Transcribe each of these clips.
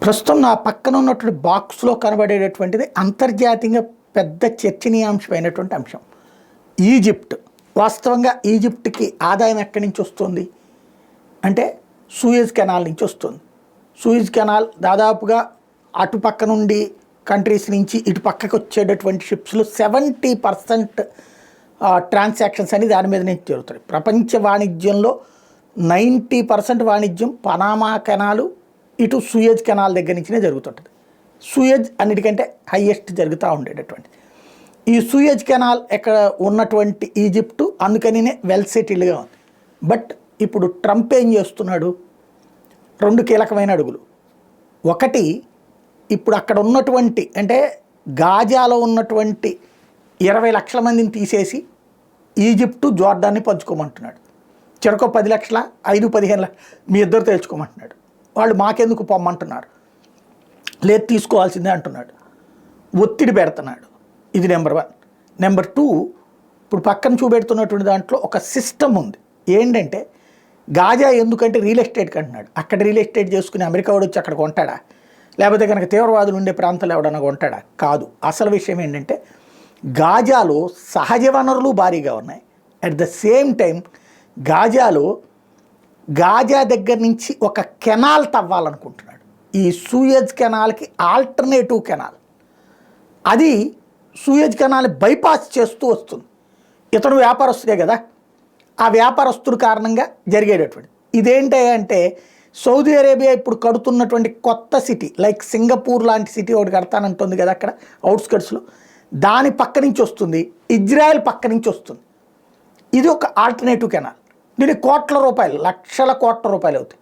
ప్రస్తుతం నా పక్కన ఉన్నటువంటి బాక్స్లో కనబడేటటువంటిది అంతర్జాతీయంగా పెద్ద చర్చనీయాంశమైనటువంటి అంశం. ఈజిప్ట్. వాస్తవంగా ఈజిప్ట్కి ఆదాయం ఎక్కడి నుంచి వస్తుంది అంటే సూయజ్ కెనాల్ నుంచి వస్తుంది. సూయజ్ కెనాల్ దాదాపుగా అటుపక్క నుండి కంట్రీస్ నుంచి ఇటు పక్కకు వచ్చేటటువంటి షిప్స్లో 70% ట్రాన్సాక్షన్స్ అని దాని మీద నుంచి జరుగుతాయి. ప్రపంచ వాణిజ్యంలో 90% వాణిజ్యం పనామా కెనాలు ఇటు సూయజ్ కెనాల్ దగ్గర నుంచినే జరుగుతుంటుంది. సూయజ్ అన్నిటికంటే హయ్యెస్ట్ జరుగుతూ ఉండేటటువంటి ఈ సూయజ్ కెనాల్ ఎక్కడ ఉన్నటువంటి ఈజిప్టు అందుకనినే వెల్ సెటిల్డ్గా ఉంది. బట్ ఇప్పుడు ట్రంప్ ఏం చేస్తున్నాడు? 2 కీలకమైన అడుగులు. ఒకటి, ఇప్పుడు అక్కడ ఉన్నటువంటి అంటే గాజాలో ఉన్నటువంటి 20 లక్షల మందిని తీసేసి ఈజిప్టు జోర్డాన్ని పంచుకోమంటున్నాడు. చెరకో 10 లక్షల 5-15 లక్షలు మీ ఇద్దరు తెలుసుకోమంటున్నాడు. వాళ్ళు మాకెందుకు పొమ్మంటున్నారు, లేదు తీసుకోవాల్సిందే అంటున్నాడు. ఒత్తిడి పెడుతున్నాడు. ఇది నెంబర్ 1. నెంబర్ 2, ఇప్పుడు పక్కన చూపెడుతున్నటువంటి దాంట్లో ఒక సిస్టమ్ ఉంది. ఏంటంటే గాజా ఎందుకంటే రియల్ ఎస్టేట్కి అంటున్నాడు. అక్కడ రియల్ ఎస్టేట్ చేసుకుని అమెరికా వాడు వచ్చి అక్కడ కొంటాడా, లేకపోతే కనుక తీవ్రవాదులు ఉండే ప్రాంతాలు ఎవడన్నా కొంటాడా? కాదు. అసలు విషయం ఏంటంటే గాజాలో సహజ వనరులు భారీగా ఉన్నాయి. At the same time Gaza దగ్గర నుంచి ఒక కెనాల్ తవ్వాలనుకుంటున్నాడు. ఈ సూయజ్ కెనాల్కి ఆల్టర్నేటివ్ కెనాల్. అది సూయజ్ కెనాల్ బైపాస్ చేస్తూ వస్తుంది. ఇతను వ్యాపారస్తుడే కదా, ఆ వ్యాపారస్తుడు కారణంగా జరిగేటటువంటి ఇదేంటంటే సౌదీ అరేబియా ఇప్పుడు కడుతున్నటువంటి కొత్త సిటీ లైక్ సింగపూర్ లాంటి సిటీ ఒకటి కడతానంటుంది కదా అక్కడ అవుట్స్కట్స్లో, దాని పక్క నుంచి వస్తుంది. ఇజ్రాయెల్ పక్క నుంచి వస్తుంది. ఇది ఒక ఆల్టర్నేటివ్ కెనాల్. దీనికి కోట్ల రూపాయలు, లక్షల కోట్ల రూపాయలు అవుతాయి.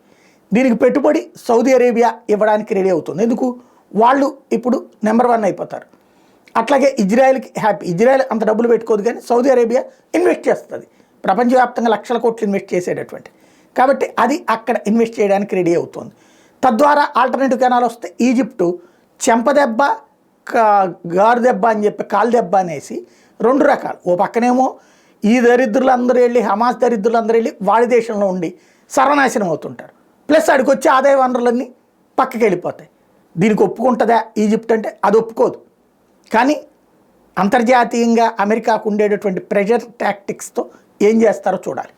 దీనికి పెట్టుబడి సౌదీ అరేబియా ఇవ్వడానికి రెడీ అవుతుంది. ఎందుకు? వాళ్ళు ఇప్పుడు నెంబర్ 1 అయిపోతారు. అట్లాగే ఇజ్రాయెల్కి హ్యాపీ. ఇజ్రాయెల్ అంత డబ్బులు పెట్టుకోదు, కానీ సౌదీ అరేబియా ఇన్వెస్ట్ చేస్తుంది. ప్రపంచవ్యాప్తంగా లక్షల కోట్లు ఇన్వెస్ట్ చేసేటటువంటి, కాబట్టి అది అక్కడ ఇన్వెస్ట్ చేయడానికి రెడీ అవుతుంది. తద్వారా ఆల్టర్నేటివ్ కెనాల్ వస్తే ఈజిప్టు చెంపదెబ్బ గారు దెబ్బ అని చెప్పి కాలు దెబ్బ అనేసి 2 రకాలు. ఓ పక్కనేమో ఈ దరిద్రులందరూ వెళ్ళి హమాస్ దరిద్రులందరూ వెళ్ళి వాడి దేశంలో ఉండి సర్వనాశనం అవుతుంటారు. ప్లస్ అడికి వచ్చే ఆదాయ వనరులన్నీ పక్కకి వెళ్ళిపోతాయి. దీనికి ఒప్పుకుంటుందా ఈజిప్ట్ అంటే? అది ఒప్పుకోదు. కానీ అంతర్జాతీయంగా అమెరికాకు ఉండేటటువంటి ప్రెషర్ టాక్టిక్స్తో ఏం చేస్తారో చూడాలి.